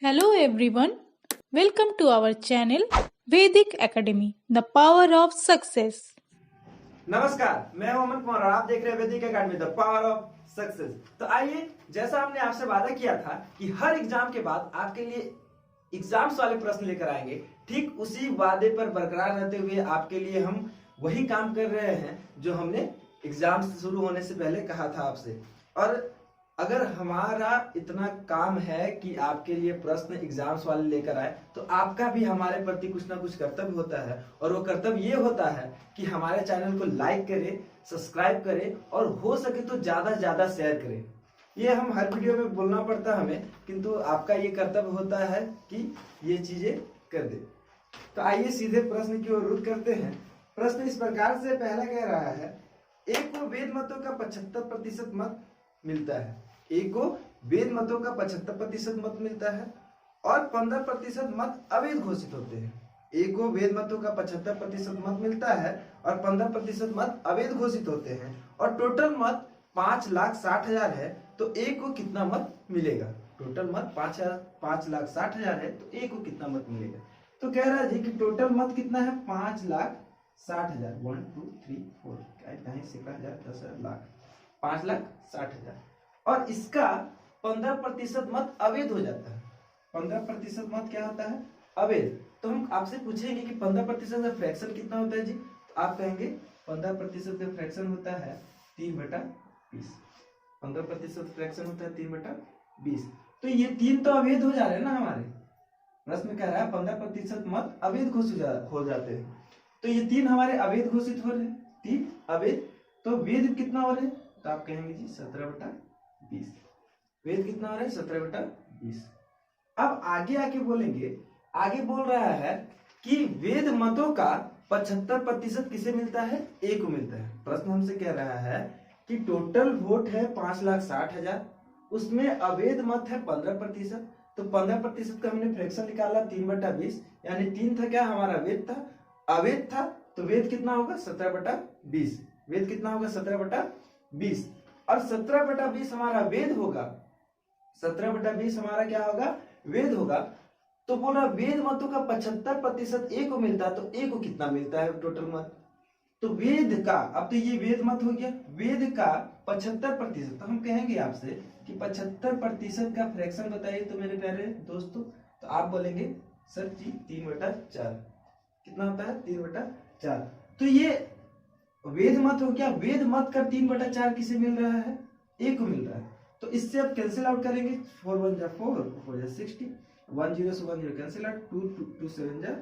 Hello everyone, welcome to our channel Vedic Academy, the power of success. नमस्कार, मैं हूं अमन कुमार और आप देख रहे हैं वैदिक academy the power of success. तो आइए, जैसा हमने आपसे वादा किया था कि हर एग्जाम के बाद आपके लिए एग्जाम्स वाले प्रश्न लेकर आएंगे, ठीक उसी वादे पर बरकरार रहते हुए आपके लिए हम वही काम कर रहे हैं जो हमने एग्जाम्स शुरू होने से पहले कहा था आपसे। और अगर हमारा इतना काम है कि आपके लिए प्रश्न एग्जाम्स वाले लेकर आए, तो आपका भी हमारे प्रति कुछ ना कुछ कर्तव्य होता है। और वो कर्तव्य ये होता है कि हमारे चैनल को लाइक करें, सब्सक्राइब करें और हो सके तो ज्यादा से ज्यादा शेयर करें। ये हम हर वीडियो में बोलना पड़ता है हमें, किंतु आपका ये कर्तव्य होता है कि ये चीजें कर दे। तो आइए सीधे प्रश्न की ओर रुख करते हैं। प्रश्न इस प्रकार से पहला कह रहा है, एक को वेद मतों का 75% मत मिलता है। एक को वेद मतों का 75% मत मिलता है और 15% मत अवैध घोषित होते हैं। एक को वेद मतों का 75% मत मिलता है और 15% मत अवैध घोषित होते हैं और टोटल मत 5,60,000 है, तो एक को कितना मत मिलेगा? टोटल मत 5,60,000 है, तो एक को कितना मत मिलेगा? तो कह रहा है जी कि टोटल मत कितना है? 5,60,000। 1 2 3 4 10,000 लाख 5,60,000 और इसका 15% मत अवैध हो जाता है। 15% मत क्या होता है? अवैध। तो हम आपसे पूछेंगे कि 15% का फ्रैक्शन कितना होता है जी? तो आप कहेंगे 15% का फ्रैक्शन होता है 3/20। 15% फ्रैक्शन होता है 3/20। तो ये तीन तो अवैध हो जा रहे हैं ना हमारे। प्रश्न कह रहा है 15% मत अवैध घोषित हो जाते हैं, तो ये तीन हमारे अवैध घोषित हो रहे हैं। तीन अवैध, तो वेद कितना हो रहे हैं? तो आप कहेंगे जी 17/20। वेद कितना हो रहा है? 17/20। अब आगे आके बोलेंगे, आगे बोल रहा है कि वेद मतों का 75% किसे मिलता है? ए को मिलता है। प्रश्न हमसे कह रहा है कि टोटल वोट है 5,60,000, उसमें अवैध मत है 15%। तो 15% का हमने फ्रैक्शन निकाला 3/20, यानी 3 था क्या हमारा? वेद था। अवैध था तो वेद कितना होगा? 17/20। वेद कितना होगा? 17/20। और 17/20 हमारा वेद होगा। 17/20 हमारा क्या होगा? वेद होगा। तो बोला वेद मतों का 75% ए को मिलता है, तो ए को कितना मिलता है टोटल मत? तो वेद का, अब तो ये वेद मत हो गया, वेद का 75%। तो हम कहेंगे आपसे कि 75% का फ्रैक्शन बताइए तो मेरे प्यारे दोस्तों। तो आप बोलेंगे सर जी 3/4। कितना होता है? 3/4। तो ये वेद मत हो गया। वेद मत का 3/4 किसे मिल रहा है? ए को मिल रहा है। तो इससे आप कैंसिल आउट करेंगे। 4 1 जा 4, 4 जा 60, 1 0 से 1 0 कैंसिल आउट, 2 2 7 जा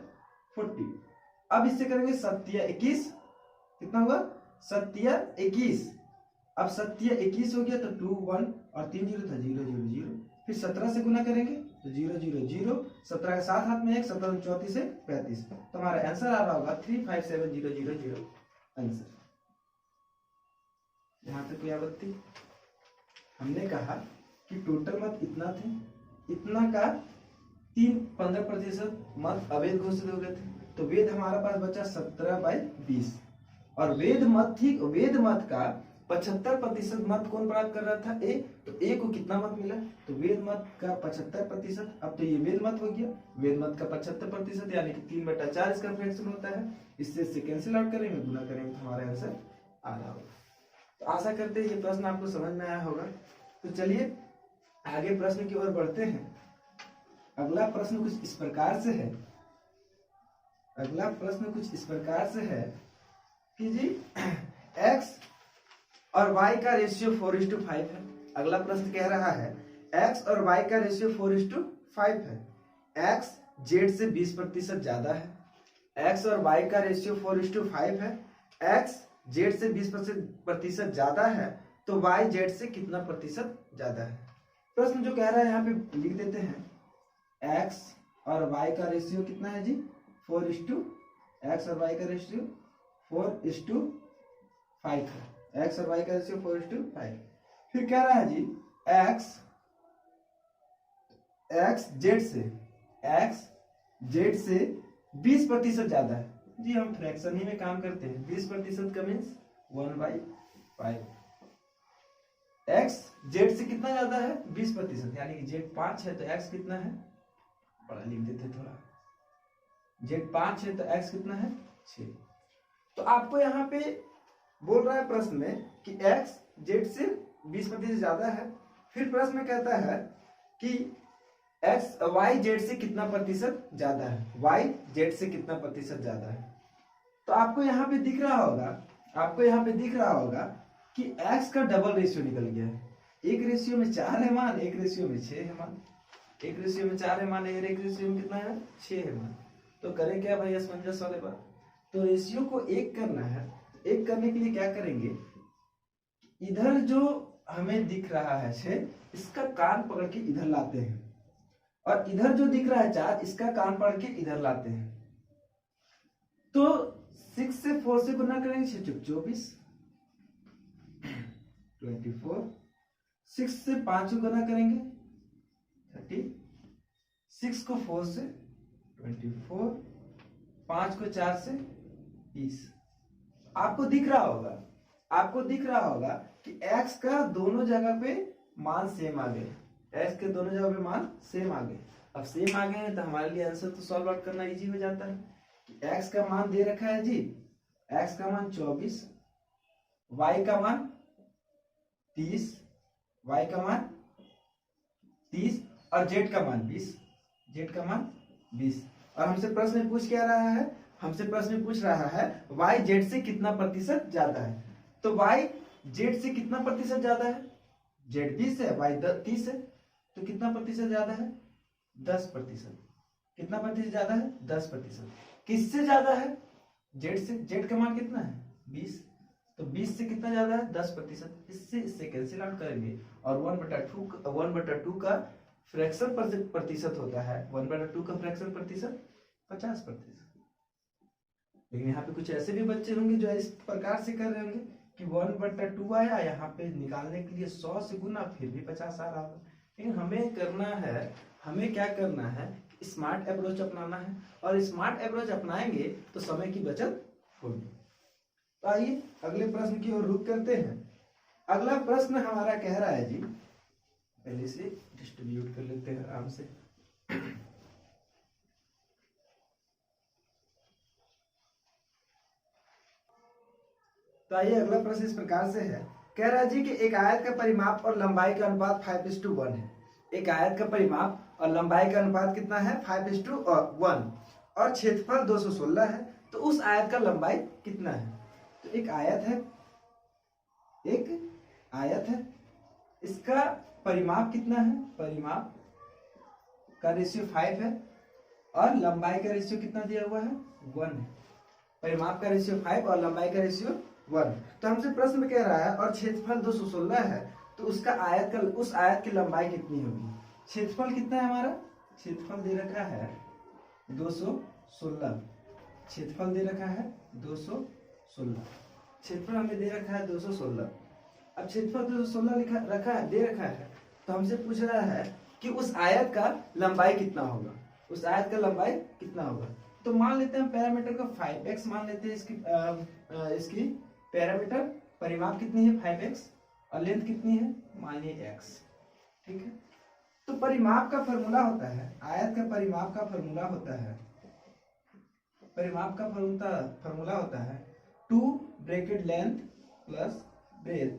40। अब इससे करेंगे 7 या 21। कितना हुआ? 7 या 21। अब 7 या 21 हो गया तो 2 1 और 3 0 था 0 0 0। फिर 17 से गुना करेंगे तो 0 0 0। 17 के साथ हाथ में 1, 17 34 से 35। तो हमारा आंसर आ रहा होगा 357,000 आंसर। यहाँ तक कोई आपत्ति? हमने कहा कि टोटल मत इतना थे, इतना का 15% मत अवैध घोषित हो गए थे, तो वेद हमारा पास बचा 17/20। और वेद मत थी, वेद मत का 75% मत कौन प्राप्त कर रहा था? ए। तो ए को कितना मत मिला? तो वेद मत का 75%। अब तो ये वेद मत हो गया। वेद मत का 75% यानी कि 3/4 इसका फ्रैक्शन होता है। इससे कैंसिल आउट करेंगे, गुना करेंगे तो हमारा आंसर आ रहा होगा। तो आशा करते हैं ये प्रश्न आपको समझ में आया होगा। तो चलिए आगे प्रश्न की ओर बढ़ते हैं। अगला प्रश्न कुछ इस प्रकार से है। अगला प्रश्न कुछ इस प्रकार से है कि जी x और y का रेशियो 4:5 है। अगला प्रश्न कह रहा है x और y का रेशियो 4:5 है। x z से 20% ज्यादा है। x और y का रेशियो 4:5 है। x z से 20% ज्यादा है, तो y z से कितना प्रतिशत ज्यादा है? प्रश्न जो कह रहा है यहाँ पे लिख देते हैं। x और y का रेशियो कितना है जी? 4:, x और y का रेशियो 4:5 है। x और y का रेशियो 4:5। फिर कह रहा है जी x z से 20% ज्यादा है। जी हम फ्रैक्शन ही में काम करते हैं। 20% का मीन्स 1/5। x z से कितना ज्यादा है? 20%, यानी कि z 5 है तो x कितना है? बड़ा लिख देते थोड़ा। जेड 5 है तो एक्स कितना है 6। तो आपको यहाँ पे बोल रहा है प्रश्न में कि एक्स जेड से 20% ज्यादा है। फिर प्रश्न में कहता है कि एक्स वाई जेड से कितना प्रतिशत ज्यादा है, वाई जेड से कितना प्रतिशत ज्यादा है। तो आपको यहाँ पे दिख रहा होगा, आपको यहाँ पे दिख रहा होगा कि एक्स का डबल रेशियो निकल गया है। एक रेशियो में 4 है मान, एक रेशियो में 6 है मान। एक रेशियो में 4 है मान, एक रेशियो में कितना है 6 है मान। तो करें क्या भाई असमंजस वाले बात, तो रेशियो को 1 करना है। 1 करने के लिए क्या करेंगे, इधर जो हमें दिख रहा है 6, इसका कान पकड़ के इधर लाते हैं, और इधर जो दिख रहा है 4, इसका कान पकड़ के इधर लाते हैं। तो 6 से 4 से गुना करेंगे 6 चुक 24 24। 6 से 5 को गुना करेंगे 30। 6 को 4 से 24, 5 को 4 से 20। आपको दिख रहा होगा, आपको दिख रहा होगा कि x का दोनों जगह पे मान सेम आ गए, x के दोनों जगह पे मान सेम आ गए। अब सेम आ गए हैं तो हमारे लिए आंसर तो सॉल्व आउट करना इजी हो जाता है कि x का मान दे रखा है जी, x का मान 24, y का मान 30, y का मान 30 और z का मान 20, z का मान 20। और हमसे प्रश्न में पूछ क्या रहा है, हमसे प्रश्न में पूछ रहा है y z से कितना प्रतिशत ज्यादा है। तो y z से कितना प्रतिशत ज्यादा है, z 20 है, y 30 है, तो कितना प्रतिशत ज्यादा है 10%। कितना प्रतिशत ज्यादा है 10%। किससे ज्यादा है, z से। z का मान कितना है 20, तो 20 से कितना ज्यादा है 10%। इससे कैंसिल आउट करेंगे और 1/2 का फ्रैक्शन प्रतिशत होता है, 1/2 का फ्रैक्शन प्रतिशत 50%। लेकिन यहाँ पे कुछ ऐसे भी बच्चे होंगे जो इस प्रकार से कर रहे होंगे कि 1/2 आया, यहाँ पे निकालने के लिए 100 से गुना, फिर भी 50 आ रहा होगा। लेकिन हमें करना है, हमें क्या करना है, स्मार्ट अप्रोच अपनाना है, और स्मार्ट अप्रोच अपनाएंगे तो समय की बचत होगी। तो आइए अगले प्रश्न की ओर रुख करते हैं। अगला प्रश्न हमारा कह रहा है जी, पहले से डिस्ट्रीब्यूट कर लेते हैं आराम से। तो आइए अगला प्रश्न इस प्रकार से है, कह रहा है जी कि एक आयत का परिमाप और लंबाई का अनुपात 5:1 है। एक आयत का परिमाप और लंबाई का अनुपात कितना है 5:1, और क्षेत्रफल 216 है। तो उस आयत का लंबाई कितना है। तो एक आयत है, एक आयत है, इसका परिमाप कितना है, परिमाप का रेशियो 5 है, और लंबाई का रेशियो कितना दिया हुआ है 1 है। परिमाप का रेशियो 5 और लंबाई का रेशियो 1। तो हमसे प्रश्न में कह रहा है और क्षेत्रफल 216 है, तो उसका आयत का, उस आयत की लंबाई कितनी होगी। क्षेत्रफल कितना है हमारा, क्षेत्रफल दे रखा है 216, क्षेत्रफल दे रखा है 216, क्षेत्रफल हमें दे रखा है 216। अब क्षेत्रफल 216 लिखा रखा है, दे रखा है, तो हमसे पूछ रहा है कि उस आयत का लंबाई कितना होगा, उस आयत का लंबाई कितना होगा। तो मान लेते हैं पैरामीटर का 5x मान लेते हैं, इसकी पैरामीटर परिमाप कितनी है 5x, और लेंथ कितनी है मानिए x, ठीक है। तो परिमाप का फॉर्मूला होता है, आयत का परिमाप का फॉर्मूला होता है, परिमाप का फॉर्मूला होता है 2 bracket length plus breadth,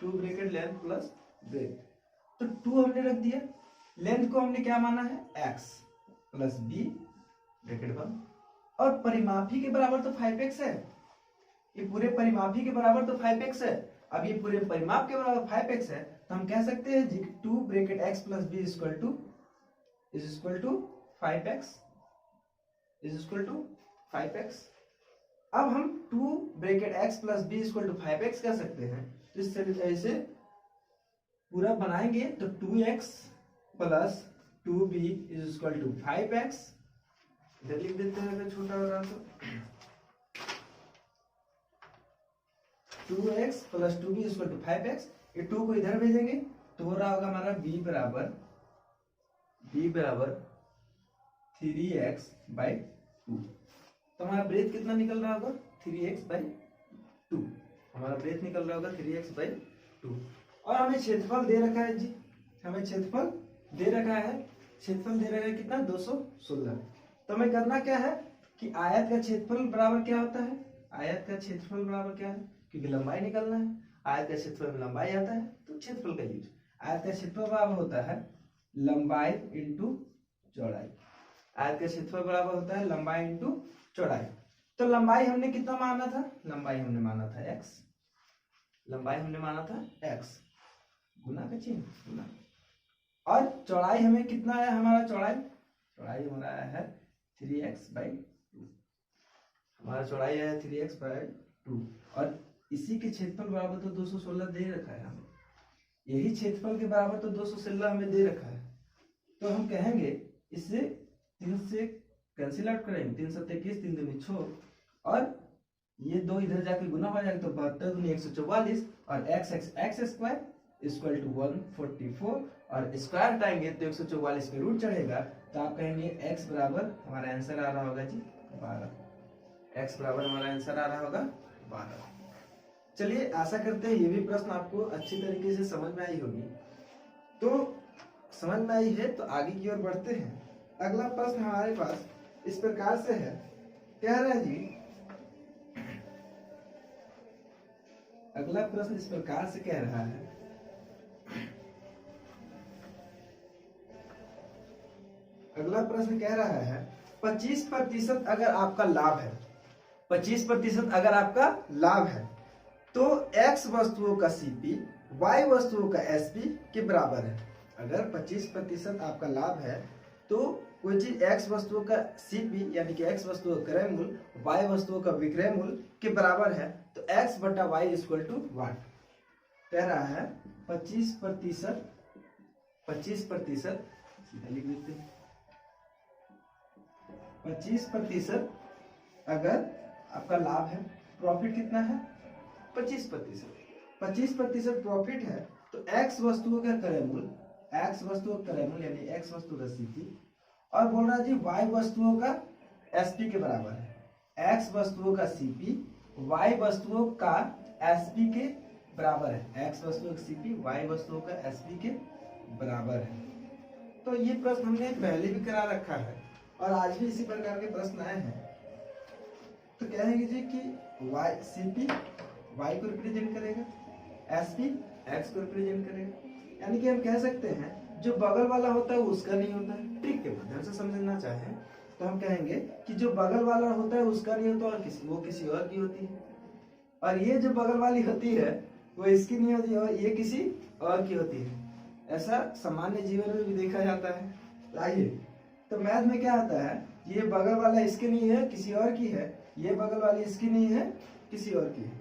2 bracket length plus breadth. तो 2 हमने रख दिया, लेंथ को हमने क्या माना है x प्लस b ब्रैकेट 1, और परिमापी के बराबर तो 5x है, ये पूरे परिमापी के बराबर तो 5x है। अब ये पूरे परिमाप के बराबर 5x है, तो हम कह सकते हैं जी 2 bracket x plus b is equal to 5x, is equal to 5x। अब हम 2 bracket x plus b is equal to 5x कह सकते हैं। तो इसे पूरा बनाएंगे तो 2x plus 2b is equal to 5x, इधर लिख देते हैं अगर छोटा हो रहा तो 2x plus 2b is equal to 5x। ये 2 को इधर भेजेंगे तो हो रहा होगा हमारा b बराबर 3x बाई 2। तो हमारा ब्रेथ कितना निकल रहा होगा 3x बाई 2, हमारा ब्रेथ निकल रहा होगा 3x बाई 2। और हमें क्षेत्रफल दे रखा है जी, हमें क्षेत्रफल दे रखा है क्षेत्रफल दे रहे हैं कितना 216। तो हमें करना क्या है कि आयत का क्षेत्रफल बराबर क्या होता है, आयत का क्षेत्रफल बराबर क्या है, क्योंकि लंबाई निकालना है, आयत का क्षेत्रफल में लंबाई आता है तो क्षेत्रफल का यूज, आयत का क्षेत्रफल बराबर होता है लंबाई इंटू चौड़ाई, आयत का क्षेत्रफल बराबर होता है लंबाई इंटू चौड़ाई। तो लंबाई हमने कितना माना था, लंबाई हमने माना था x, लंबाई हमने माना था x, गुना का चिन्ह गुना, और चौड़ाई हमें कितना है, हमारा चौड़ाई हमारा है 3x/2, हमारा चौड़ाई है 3x/2, और इसी के क्षेत्रफल बराबर तो 216 दे रखा है हमें, यही क्षेत्रफल के बराबर तो 216 हमें दे रखा है। तो हम कहेंगे इससे 3 से कैंसिल आउट करेंगे, 3 7 21, 3 दूनी 6, और ये 2 इधर जाके गुना हो जाएगा तो 72 दूनी 144, और x स्क्वायर इक्वल टू 144, और स्क्वायर हटाएंगे तो 144 पे रूट चढ़ेगा, तो आप कहेंगे x बराबर हमारा आंसर आ रहा होगा जी 12, x बराबर हमारा आंसर आ रहा होगा 12। चलिए आशा करते हैं ये भी प्रश्न आपको अच्छी तरीके से समझ में आई होगी। तो समझ में आई है तो आगे की ओर बढ़ते हैं। अगला प्रश्न हमारे पास इस प्रकार से है, कह रहा है जी, अगला प्रश्न इस प्रकार से कह रहा है, अगला प्रश्न कह रहा है 25% अगर आपका लाभ है, 25% अगर आपका लाभ है तो x वस्तुओं का CP y वस्तुओं का SP के बराबर है। अगर 25% आपका लाभ है तो कोई चीज x वस्तुओं का CP यानी कि x वस्तुओं का क्रय मूल्य y वस्तुओं का विक्रय मूल्य के बराबर है, तो x बटा y इक्वल टू वाट। कह रहा है 25% सीधा लिख देते हैं, 25% अगर आपका लाभ है, प्रॉफिट कितना है 25% प्रॉफिट है, तो x वस्तुओं का क्रय मूल्य, x वस्तुओं का क्रय मूल्य यानी x वस्तु का CP, और बोल रहा है जी y वस्तुओं का SP के बराबर है, x वस्तुओं का CP y वस्तुओं का SP के बराबर है, x वस्तुओं का CP y वस्तुओं का SP के बराबर है। तो ये प्रश्न हमने पहले भी करा रखा है और आज भी इसी प्रकार के प्रश्न आए हैं। तो कहेंगे जी कि y CP y को रिप्रेजेंट करेगा, SP x को रिप्रेजेंट करेगा, यानी कि हम कह सकते हैं जो बगल वाला होता है वो उसका नहीं होता है। ट्रिक के माध्यम से समझना चाहें तो हम कहेंगे कि जो बगल वाला होता है उसका नहीं होता और वो किसी और की होती है, और ये जो बगल वाली होती है वो इसकी नहीं होती और ये किसी और की होती है। ऐसा सामान्य जीवन में भी देखा जाता है। तो आइए, तो मैथ में क्या आता है, ये बगल वाला इसकी नहीं है किसी और की है, ये बगल वाली इसकी नहीं है किसी और की है।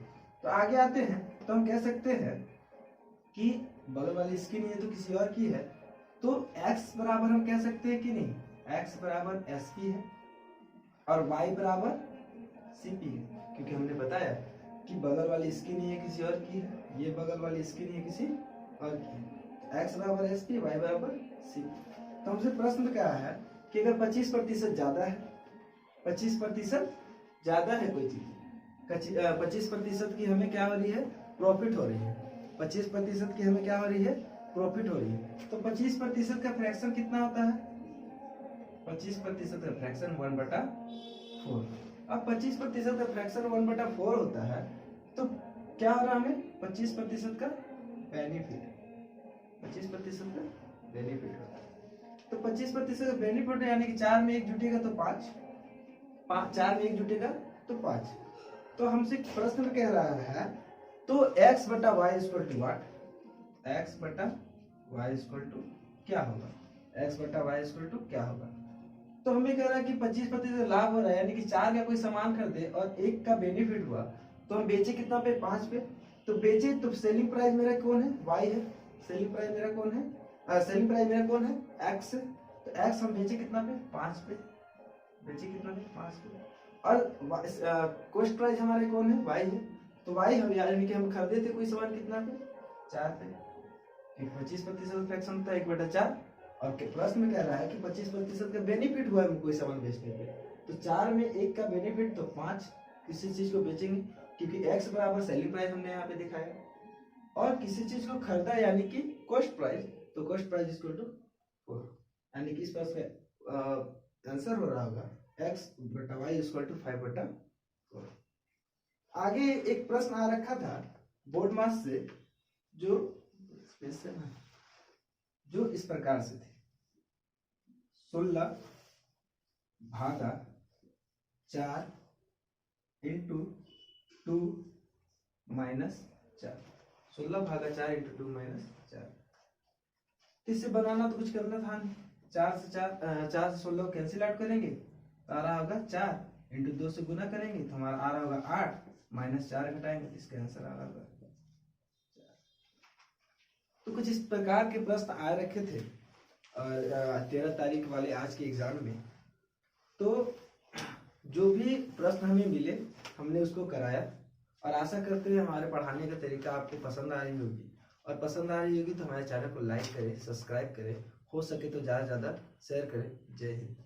तो आगे आते हैं तो हम कह सकते हैं कि बगल वाली इसकी नहीं है तो किसी और की है, तो x बराबर हम कह सकते हैं कि नहीं, x बराबर SP है और y बराबर CP है, क्योंकि हमने बताया कि बगल वाली इसकी नहीं है किसी और की है, ये बगल वाली इसकी नहीं है किसी और की है, x बराबर SP y बराबर CP। तो हमसे प्रश्न क्या है कि अगर 25% ज्यादा है, 25% ज्यादा है कोई चीज, 25% की हमें क्या हो रही है, प्रॉफिट हो रही है, 25% की हमें क्या हो रही है, प्रॉफिट हो रही है, तो 25% का फ्रैक्शन कितना होता है, 25% का फ्रैक्शन 1/4। अब 25% का फ्रैक्शन 1/4 होता है तो क्या हो रहा है, हमें 25% का बेनिफिट, 25% का बेनिफिट होता है। तो 25% का बेनिफिट यानी कि 4 में 1 जुटेगा तो 5, 4 में 1 जुटेगा तो 5। तो हमसे प्रश्न कह रहा है तो x बटा y equal to what, x बटा वाई इक्वल टू क्या होगा, x बटा वाई इक्वल टू क्या होगा। तो हमें कह रहा है कि 25% लाभ हो रहा है, यानी कि 4 का कोई सामान खरीदे और 1 का बेनिफिट हुआ तो हम बेचे कितना पे, 5 पे। तो बेचे तो सेलिंग प्राइस मेरा कौन है, y है, सेलिंग प्राइस मेरा कौन है, सेलिंग प्राइस मेरा कौन है, x है। तो x हम बेचे कितना पे, 5 पे, बेचे कितना पे, 5 पे, और कॉस्ट प्राइस हमारे कौन है, y है। तो y हम यानी कि हम खरीदे थे कोई सामान कितना पे, 4 पे, 25% फ्रैक्शन होता है 1/4, और प्रश्न में कह रहा है कि 25% का बेनिफिट हुआ है कोई सामान बेचने पे, तो 4 में 1 का बेनिफिट तो 5 किसी चीज को बेचेंगे, क्योंकि x बराबर सेलिंग प्राइस हमने यहाँ पे दिखाया, और किसी चीज को खरीदा यानी कि कॉस्ट प्राइस, तो कॉस्ट प्राइस इक्वल टू 4। यानी कि इस प्रश्न का आंसर हो रहा होगा x बटा वाई इक्वल टू 5/4। आगे एक प्रश्न आ रखा था बोर्ड मास से जो इस प्रकार से थे 16 भागा 4 इंटू 2 माइनस 4। 16 भागा 4 इंटू 2 माइनस 4। इससे बनाना तो कुछ करना था नहीं। 4 से 16 कैंसिल आउट करेंगे तो आ रहा होगा 4 इंटू 2 से गुना करेंगे तो हमारा आ रहा होगा 8 माइनस 4 घटाएंगे तो इसका आंसर आ रहा होगा 4। तो कुछ इस प्रकार के प्रश्न आ रखे थे 13 तारीख वाले आज के एग्जाम में। तो जो भी प्रश्न हमें मिले हमने उसको कराया और आशा करते हैं हमारे पढ़ाने का तरीका आपको पसंद आ रही होगी, और पसंद आ रही होगी तो हमारे चैनल को लाइक करें, सब्सक्राइब करें, हो सके तो ज़्यादा से ज़्यादा शेयर करें। जय हिंद।